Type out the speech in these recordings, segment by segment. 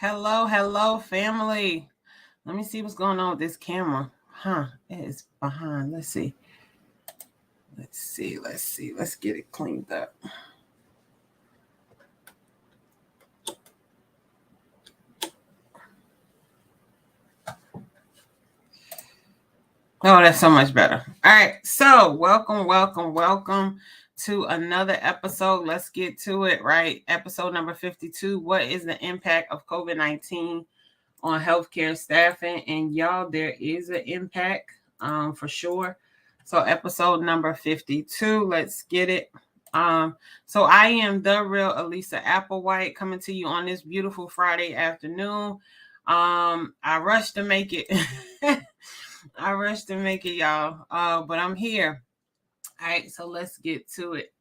Hello, family. Let me see what's going on with this camera. It is behind. Let's see. Let's get it cleaned up. Oh, that's so much better. All right. So, welcome to another episode. Let's get to it, right? Episode number 52. What is the impact of COVID-19 on healthcare staffing? And y'all, there is an impact for sure. So, episode number 52. Let's get it. So I am the real Elisa Applewhite coming to you on this beautiful Friday afternoon. I rushed to make it. I rushed to make it, y'all. But I'm here. All right, so let's get to it.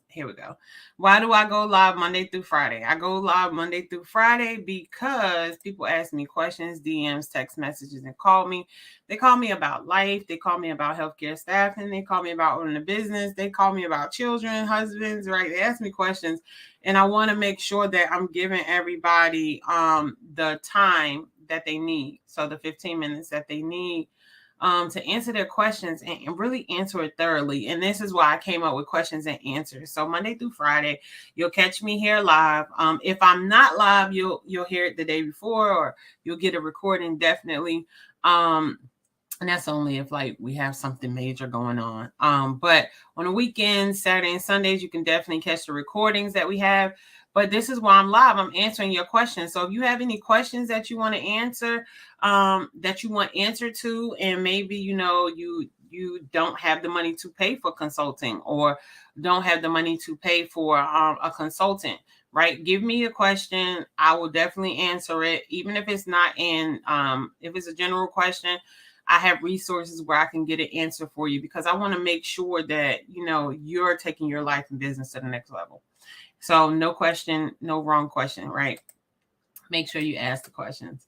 Here we go. Why do I go live Monday through Friday? I go live Monday through Friday because people ask me questions, DMs, text messages, and call me. They call me about life. They call me about healthcare staffing. They call me about owning a business. They call me about children, husbands, right? They ask me questions, and I want to make sure that I'm giving everybody the time that they need. So the 15 minutes that they need to answer their questions and really answer it thoroughly. And this is why I came up with questions and answers. So Monday through Friday, you'll catch me here live. If I'm not live, you'll hear it the day before, or you'll get a recording definitely. And that's only if we have something major going on. But on the weekends, Saturday and Sundays, you can definitely catch the recordings that we have. But this is why I'm live. I'm answering your questions. So if you have any questions that you want to answer, that you want answer to, and maybe you don't have the money to pay for consulting, or don't have the money to pay for a consultant, right? Give me a question. I will definitely answer it, even if it's not if it's a general question. I have resources where I can get an answer for you, because I want to make sure that you're taking your life and business to the next level. So no question, no wrong question, right? Make sure you ask the questions.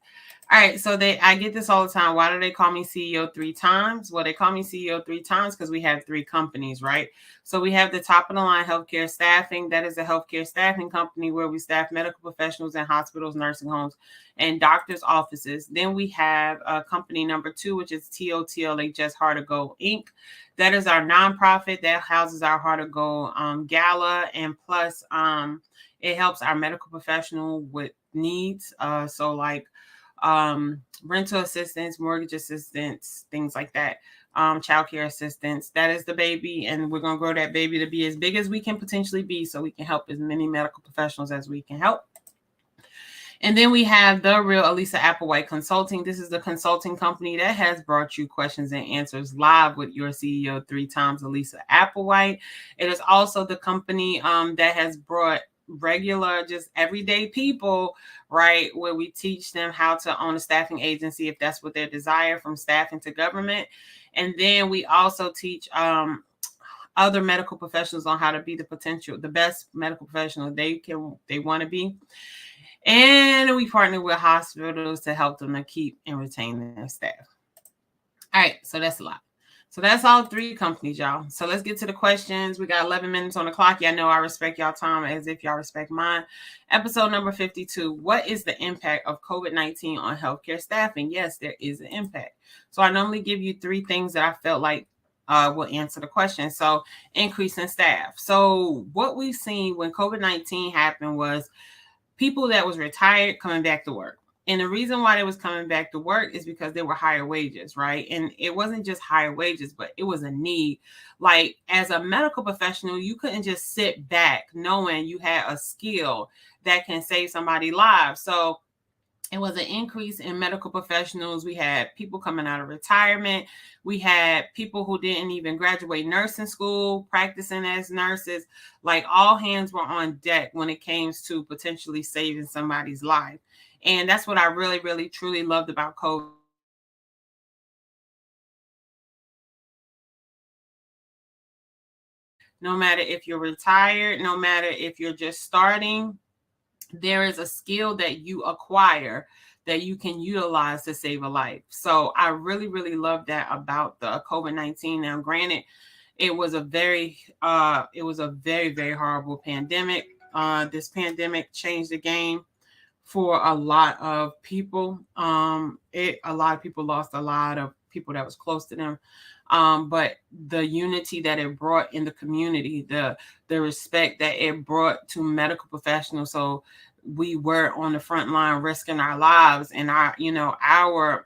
All right, so I get this all the time. Why do they call me CEO 3 times? Well, they call me CEO 3 times because we have 3 companies, right? So we have the top of the line healthcare staffing. That is a healthcare staffing company where we staff medical professionals in hospitals, nursing homes, and doctors' offices. Then we have company number 2, which is TOTLHS Heart of Gold Inc. That is our nonprofit that houses our Heart of Gold Gala, and plus it helps our medical professional with needs. So rental assistance, mortgage assistance, things like that, childcare assistance. That is the baby, and we're going to grow that baby to be as big as we can potentially be, so we can help as many medical professionals as we can help. And then we have the real Elisa Applewhite Consulting. This is the consulting company that has brought you questions and answers live with your CEO 3 times, Elisa Applewhite. It is also the company that has brought regular, just everyday people, right, where we teach them how to own a staffing agency if that's what their desire, from staffing to government. And then we also teach other medical professionals on how to be the best medical professional they want to be. And we partner with hospitals to help them to keep and retain their staff. All right, so that's a lot. So that's all 3 companies, y'all. So let's get to the questions. We got 11 minutes on the clock. Y'all know I respect y'all time as if y'all respect mine. Episode number 52. What is the impact of COVID-19 on healthcare staffing? Yes, there is an impact. So I normally give you 3 things that I felt like will answer the question. So increase in staff. So what we've seen when COVID-19 happened was people that was retired coming back to work. And the reason why they was coming back to work is because there were higher wages, right? And it wasn't just higher wages, but it was a need. Like, as a medical professional, you couldn't just sit back knowing you had a skill that can save somebody's lives. So it was an increase in medical professionals. We had people coming out of retirement. We had people who didn't even graduate nursing school practicing as nurses. Like, all hands were on deck when it came to potentially saving somebody's life. And that's what I really, really, truly loved about COVID. No matter if you're retired, no matter if you're just starting, there is a skill that you acquire that you can utilize to save a life. So I really, really love that about the COVID-19. Now, granted, it was a very, very horrible pandemic. This pandemic changed the game for a lot of people. A lot of people lost a lot of people that was close to them. But the unity that it brought in the community, the respect that it brought to medical professionals. So we were on the front line risking our lives and our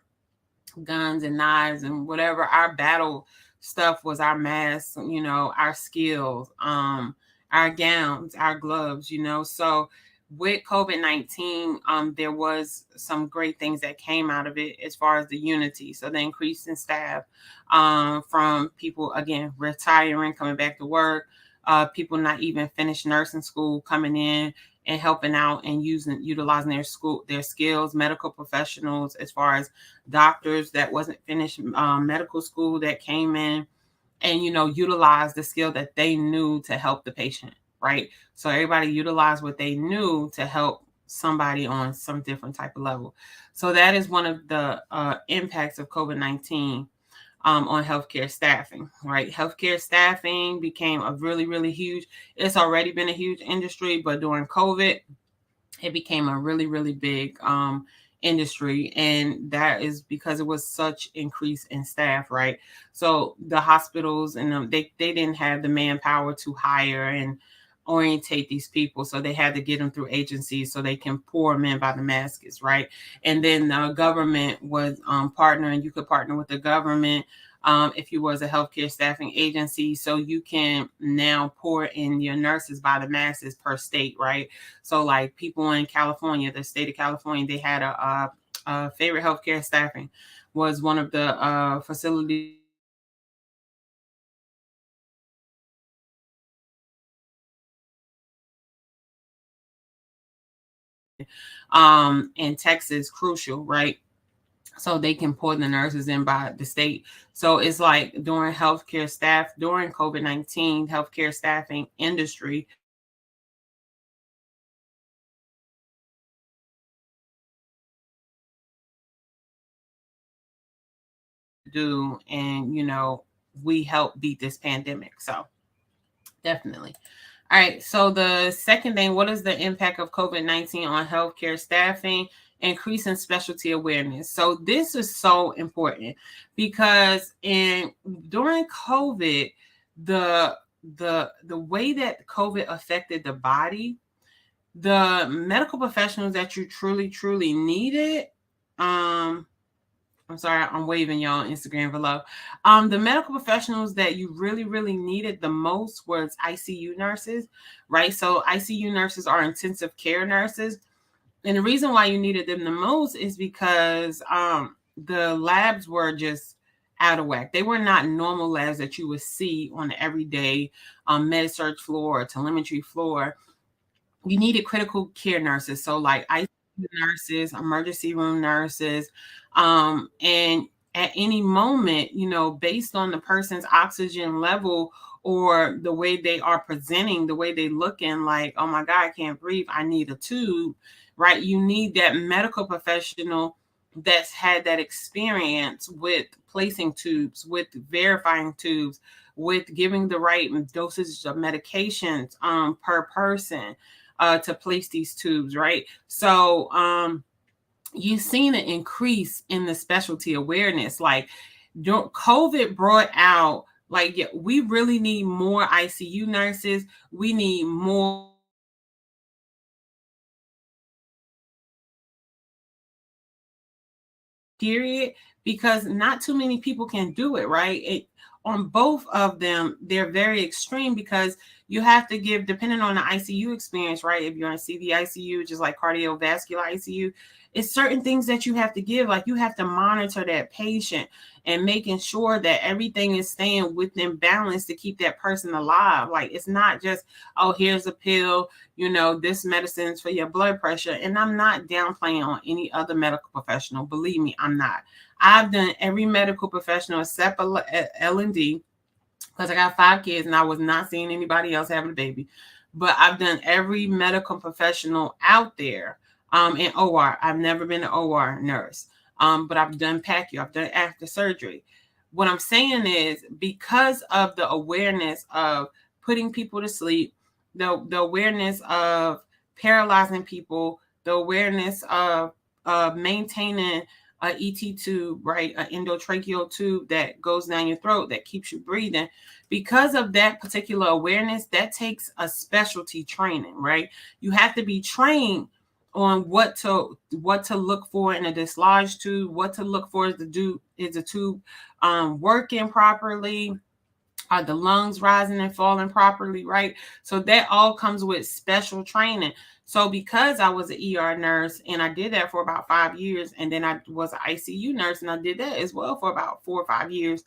guns and knives and whatever our battle stuff was, our masks, our skills, our gowns, our gloves, So with COVID-19, there was some great things that came out of it as far as the unity. So the increase in staff, from people, again, retiring, coming back to work, people not even finished nursing school, coming in and helping out and utilizing their skills, medical professionals, as far as doctors that wasn't finished medical school that came in and utilized the skill that they knew to help the patient, right? So everybody utilized what they knew to help somebody on some different type of level. So that is one of the impacts of COVID-19 on healthcare staffing, right? Healthcare staffing became a really, really huge, it's already been a huge industry, but during COVID, it became a really, really big industry. And that is because it was such increase in staff, right? So the hospitals and they didn't have the manpower to hire and orientate these people. So they had to get them through agencies so they can pour them in by the masses, right? And then the government was partnering. You could partner with the government if you was a healthcare staffing agency. So you can now pour in your nurses by the masses per state, right? So like people in California, the state of California, they had a favorite healthcare staffing was one of the facilities in Texas, crucial, right? So they can pull the nurses in by the state. So it's like during COVID-19, healthcare staffing industry do, and we help beat this pandemic. So definitely. All right. So the second thing, what is the impact of COVID-19 on healthcare staffing? Increase in specialty awareness. So this is so important because during COVID, the the way that COVID affected the body, the medical professionals that you truly, truly needed, I'm sorry, I'm waving y'all on Instagram below. The medical professionals that you really, really needed the most was ICU nurses, right? So ICU nurses are intensive care nurses. And the reason why you needed them the most is because the labs were just out of whack. They were not normal labs that you would see on the everyday med surg floor or telemetry floor. You needed critical care nurses. So like ICU nurses, emergency room nurses, and at any moment, based on the person's oxygen level or the way they are presenting, the way they looking like, oh my God, I can't breathe, I need a tube, right? You need that medical professional that's had that experience with placing tubes, with verifying tubes, with giving the right dosage of medications per person to place these tubes, right? So you've seen an increase in the specialty awareness. Like COVID brought out, like, yeah, we really need more ICU nurses. We need more period, because not too many people can do it, right? On both of them, they're very extreme because you have to give, depending on the ICU experience, right? If you're in CV ICU, just like cardiovascular ICU, it's certain things that you have to give. Like you have to monitor that patient and making sure that everything is staying within balance to keep that person alive. Like it's not just, oh, here's a pill, this medicine is for your blood pressure. And I'm not downplaying on any other medical professional. Believe me, I'm not. I've done every medical professional except L&D because I got 5 kids and I was not seeing anybody else having a baby. But I've done every medical professional out there in OR. I've never been an OR nurse, but I've done PACU. I've done after surgery. What I'm saying is because of the awareness of putting people to sleep, the awareness of paralyzing people, the awareness of maintaining a ET tube, right? An endotracheal tube that goes down your throat that keeps you breathing. Because of that particular awareness, that takes a specialty training, right? You have to be trained on what to look for in a dislodged tube, what to look for is the tube working properly, are the lungs rising and falling properly, right? So that all comes with special training. So because I was an ER nurse and I did that for about 5 years, and then I was an ICU nurse and I did that as well for about 4 or 5 years,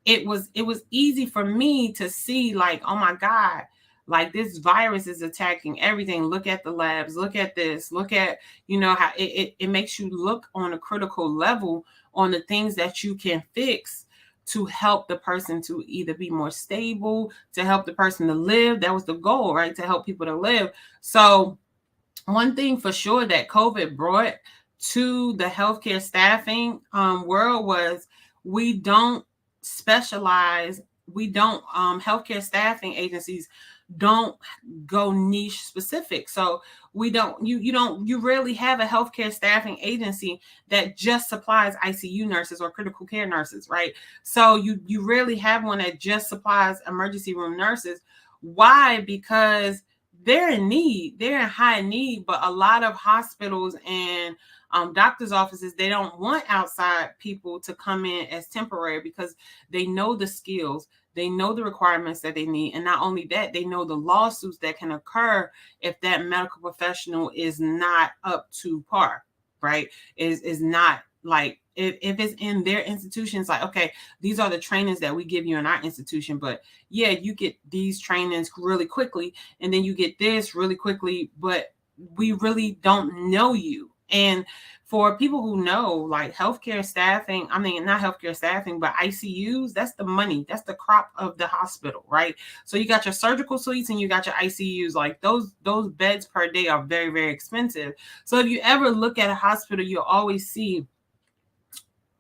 it was easy for me to see like, oh my God, like this virus is attacking everything. Look at the labs, look at this, look at, how it makes you look on a critical level on the things that you can fix to help the person to either be more stable, to help the person to live. That was the goal, right? To help people to live. So one thing for sure that COVID brought to the healthcare staffing world was we don't specialize. We don't, healthcare staffing agencies don't go niche specific. So you rarely have a healthcare staffing agency that just supplies ICU nurses or critical care nurses, right? So you rarely have one that just supplies emergency room nurses. Why? Because they're in need, they're in high need, but a lot of hospitals and doctors' offices, they don't want outside people to come in as temporary because they know the skills, they know the requirements that they need. And not only that, they know the lawsuits that can occur if that medical professional is not up to par, right? Is not like, if it's in their institutions, like, okay, these are the trainings that we give you in our institution, but yeah, you get these trainings really quickly, and then you get this really quickly, but we really don't know you. And for people who know, like healthcare staffing, I mean, not healthcare staffing, but ICUs, that's the money, that's the crop of the hospital, right? So you got your surgical suites and you got your ICUs. Like those beds per day are very, very expensive. So if you ever look at a hospital, you'll always see,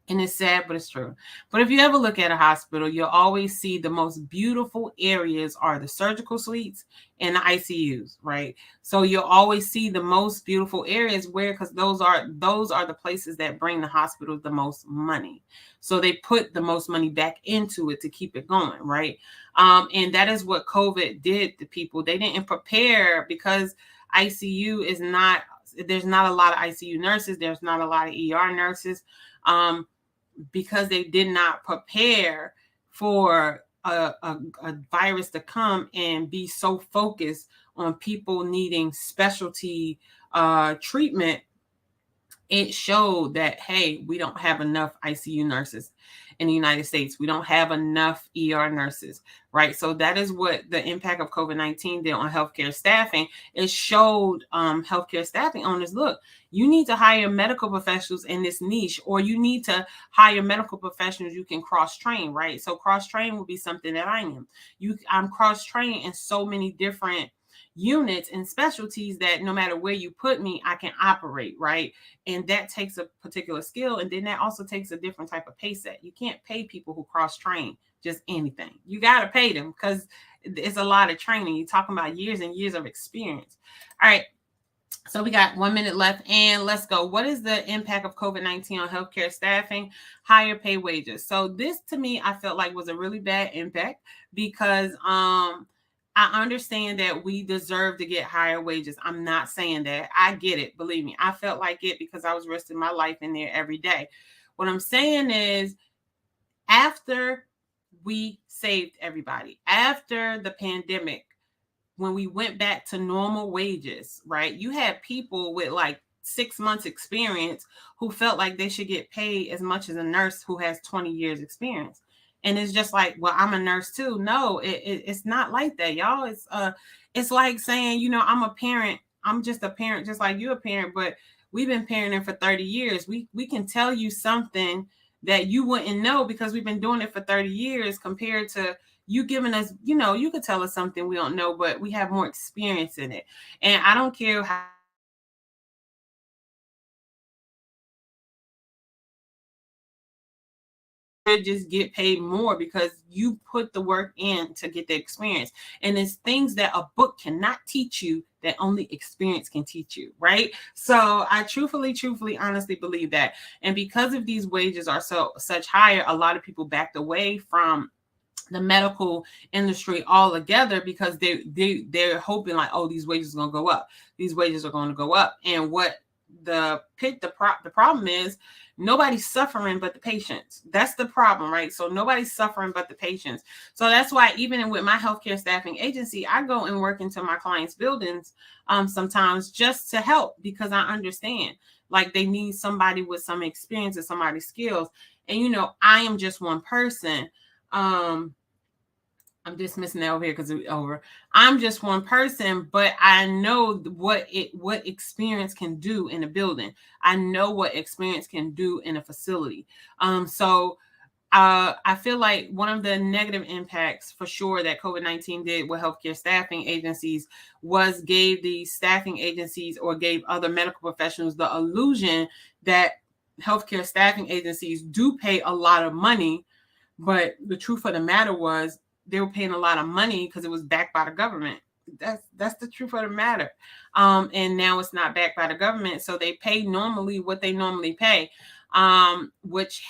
and it's sad, but it's true. But if you ever look at a hospital, you'll always see the most beautiful areas are the surgical suites and the ICUs, right? So you'll always see the most beautiful areas where, because those are the places that bring the hospitals the most money. So they put the most money back into it to keep it going, right? And that is what COVID did to people. They didn't prepare because ICU is not, there's not a lot of ICU nurses. There's not a lot of ER nurses. Because they did not prepare for a virus to come and be so focused on people needing specialty treatment, it showed that, hey, we don't have enough ICU nurses in the United States. We don't have enough ER nurses, right? So that is what the impact of COVID-19 did on healthcare staffing. It showed healthcare staffing owners, look, you need to hire medical professionals in this niche, or you need to hire medical professionals you can cross-train, right? So cross-train will be something that I am. I'm cross-trained in so many different units and specialties that no matter where you put me, I can operate, right? And that takes a particular skill. And then that also takes a different type of pay set. You can't pay people who cross-train just anything. You got to pay them because it's a lot of training. You're talking about years and years of experience. All right. So we got 1 minute left, and let's go. What is the impact of COVID-19 on healthcare staffing? Higher pay wages. So this, to me, I felt like was a really bad impact because I understand that we deserve to get higher wages. I'm not saying that. I get it. Believe me, I felt like it because I was risking my life in there every day. What I'm saying is, after we saved everybody, after the pandemic, when we went back to normal wages, right? You had people with like 6 months experience who felt like they should get paid as much as a nurse who has 20 years experience. And it's just like, well, I'm a nurse too. No, it's not like that, y'all. It's like saying, I'm a parent. I'm just a parent, just like you're a parent, but we've been parenting for 30 years. We can tell you something that you wouldn't know because we've been doing it for 30 years compared to you giving us, you could tell us something we don't know, but we have more experience in it. And I don't care how just get paid more because you put the work in to get the experience. And it's things that a book cannot teach you that only experience can teach you, right? So I truthfully, honestly believe that. And because of these wages are such higher, a lot of people backed away from the medical industry altogether because they're hoping like, oh, these wages are going to go up. These wages are going to go up. And what the problem is, nobody's suffering but the patients. That's the problem, right? So nobody's suffering but the patients. So that's why even with my healthcare staffing agency, I go and work into my clients' buildings sometimes just to help, because I understand like they need somebody with some experience and somebody's skills. And I am just one person. I'm dismissing that over here because it's over. I'm just one person, but I know what experience can do in a building. I know what experience can do in a facility. So I feel like one of the negative impacts for sure that COVID-19 did with healthcare staffing agencies was gave these staffing agencies or gave other medical professionals the illusion that healthcare staffing agencies do pay a lot of money. But the truth of the matter was they were paying a lot of money because it was backed by the government. That's the truth of the matter. And now it's not backed by the government. So they pay normally what they normally pay, which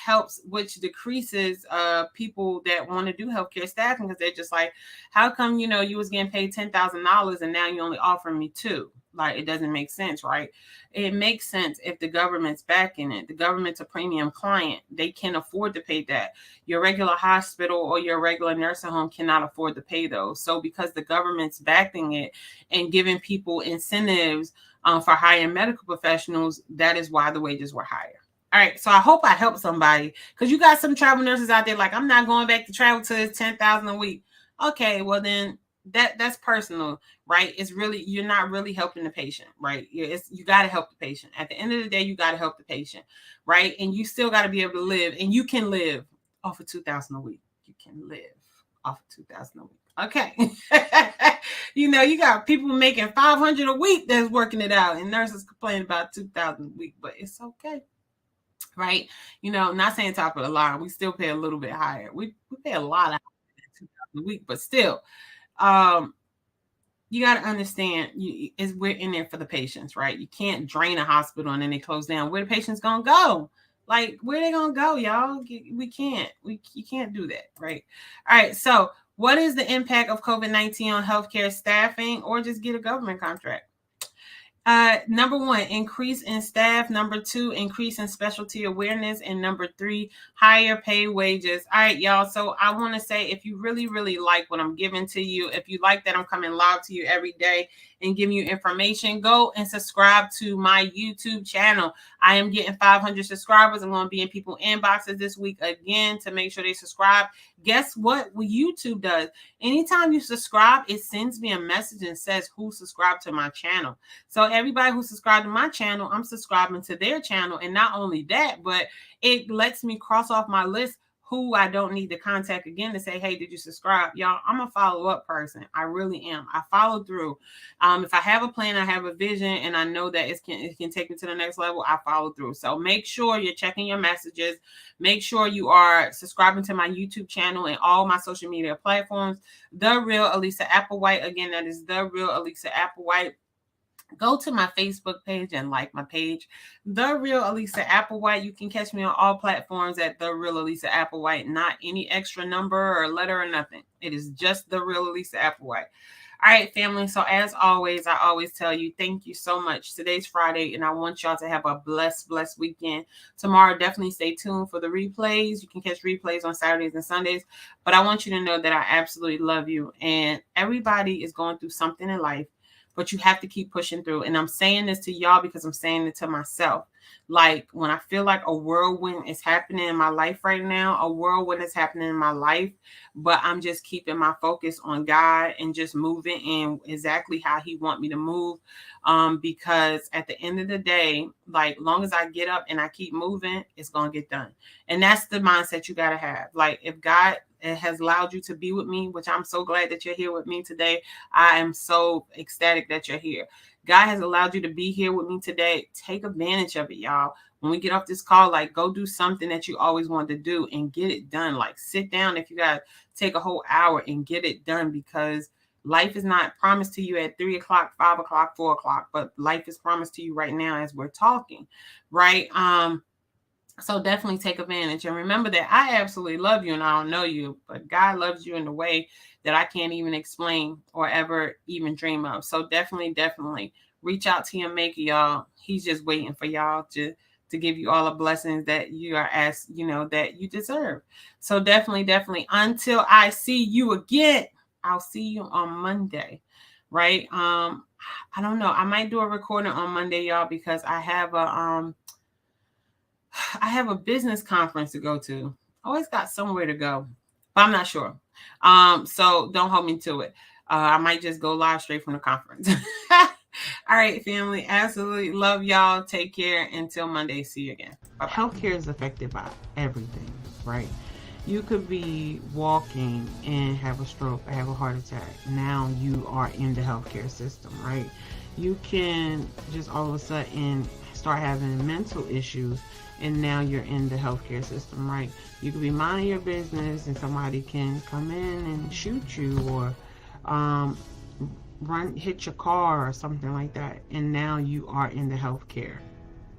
decreases people that want to do healthcare staffing, because they're just like, how come, you was getting paid $10,000 and now you only offering me $2,000? Like, it doesn't make sense, right? It makes sense if the government's backing it. The government's a premium client. They can afford to pay that. Your regular hospital or your regular nursing home cannot afford to pay those. So because the government's backing it and giving people incentives for hiring medical professionals, that is why the wages were higher. All right, so I hope I helped somebody, because you got some travel nurses out there like, I'm not going back to travel to $10,000 a week. Okay, well then that's personal, right? It's really, you're not really helping the patient, right? You got to help the patient. At the end of the day, you got to help the patient, right? And you still got to be able to live, and you can live off of $2,000 a week. You can live off of $2,000 a week. Okay. You got people making $500 a week that's working it out, and nurses complain about $2,000 a week, but it's okay. Right? Not saying top of the line. We still pay a little bit higher. We pay a lot of $2,000 a week, but still, you got to understand, we're in there for the patients, right? You can't drain a hospital and then they close down. Where the patients gonna go? Like, where they gonna go, y'all? We can't. You can't do that, right? All right. So, what is the impact of COVID-19 on healthcare staffing, or just get a government contract? Number 1, increase in staff. Number 2, increase in specialty awareness. And number 3, higher pay wages. All right, y'all. So I want to say, if you really, really like what I'm giving to you, if you like that I'm coming live to you every day and giving you information, go and subscribe to my YouTube channel. I am getting 500 subscribers. I'm going to be in people's inboxes this week again to make sure they subscribe. Guess what YouTube does? Anytime you subscribe, it sends me a message and says who subscribed to my channel. So everybody who subscribed to my channel, I'm subscribing to their channel. And not only that, but it lets me cross off my list who I don't need to contact again to say, hey, did you subscribe? Y'all, I'm a follow-up person. I really am. I follow through. If I have a plan, I have a vision, and I know that it can take me to the next level, I follow through. So make sure you're checking your messages. Make sure you are subscribing to my YouTube channel and all my social media platforms. The Real Elisa Applewhite. Again, that is The Real Elisa Applewhite. Go to my Facebook page and like my page, The Real Elisa Applewhite. You can catch me on all platforms at The Real Elisa Applewhite, not any extra number or letter or nothing. It is just The Real Elisa Applewhite. All right, family. So as always, I always tell you, thank you so much. Today's Friday, and I want y'all to have a blessed weekend. Tomorrow, definitely stay tuned for the replays. You can catch replays on Saturdays and Sundays. But I want you to know that I absolutely love you. And everybody is going through something in life, but you have to keep pushing through. And I'm saying this to y'all because I'm saying it to myself. Like, when I feel like a whirlwind is happening in my life right now, a whirlwind is happening in my life, but I'm just keeping my focus on God and just moving in exactly how he want me to move. Because at the end of the day, like, long as I get up and I keep moving, it's going to get done. And that's the mindset you got to have. Like, if God has allowed you to be with me, which I'm so glad that you're here with me today. I am so ecstatic that you're here. God has allowed you to be here with me today. Take advantage of it, y'all. when we get off this call, like, go do something that you always wanted to do and get it done. Like, sit down if you got to take a whole hour and get it done, because life is not promised to you at 3 o'clock, 5 o'clock, 4 o'clock, but life is promised to you right now as we're talking, right? So definitely take advantage. And remember that I absolutely love you and I don't know you, but God loves you in a way that I can't even explain or ever even dream of. So definitely reach out to your maker, y'all. He's just waiting for y'all to give you all the blessings that you are asked, that you deserve. So definitely until I see you again, I'll see you on Monday, right? I don't know. I might do a recording on Monday, y'all, because I have a business conference to go to. Always got somewhere to go, but I'm not sure. So don't hold me to it. I might just go live straight from the conference. All right, family. Absolutely love y'all. Take care. Until Monday. See you again. Bye-bye. Healthcare is affected by everything, right? You could be walking and have a stroke or have a heart attack. Now you are in the healthcare system, right? You can just all of a sudden start having mental issues, and now you're in the healthcare system, right? You could be minding your business and somebody can come in and shoot you, or hit your car or something like that, and now you are in the healthcare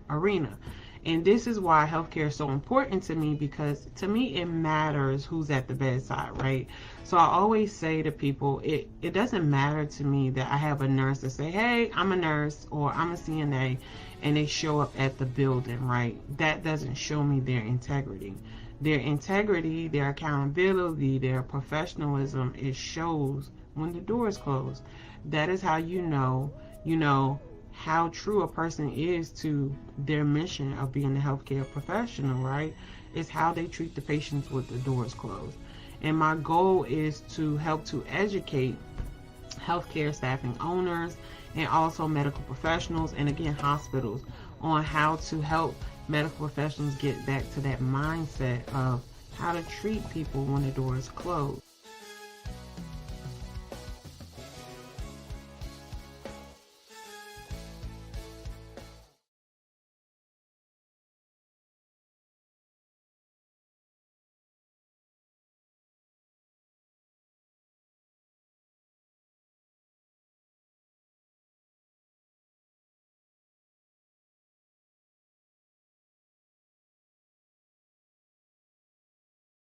arena. And this is why healthcare is so important to me, because to me it matters who's at the bedside, right? So I always say to people, it doesn't matter to me that I have a nurse to say, hey, I'm a nurse, or I'm a CNA, and they show up at the building, right? That doesn't show me their integrity. Their integrity, their accountability, their professionalism, it shows when the door is closed. That is how you know how true a person is to their mission of being a healthcare professional, right? It's how they treat the patients with the doors closed. And my goal is to help to educate healthcare staffing owners and also medical professionals, and again, hospitals, on how to help medical professionals get back to that mindset of how to treat people when the door is closed.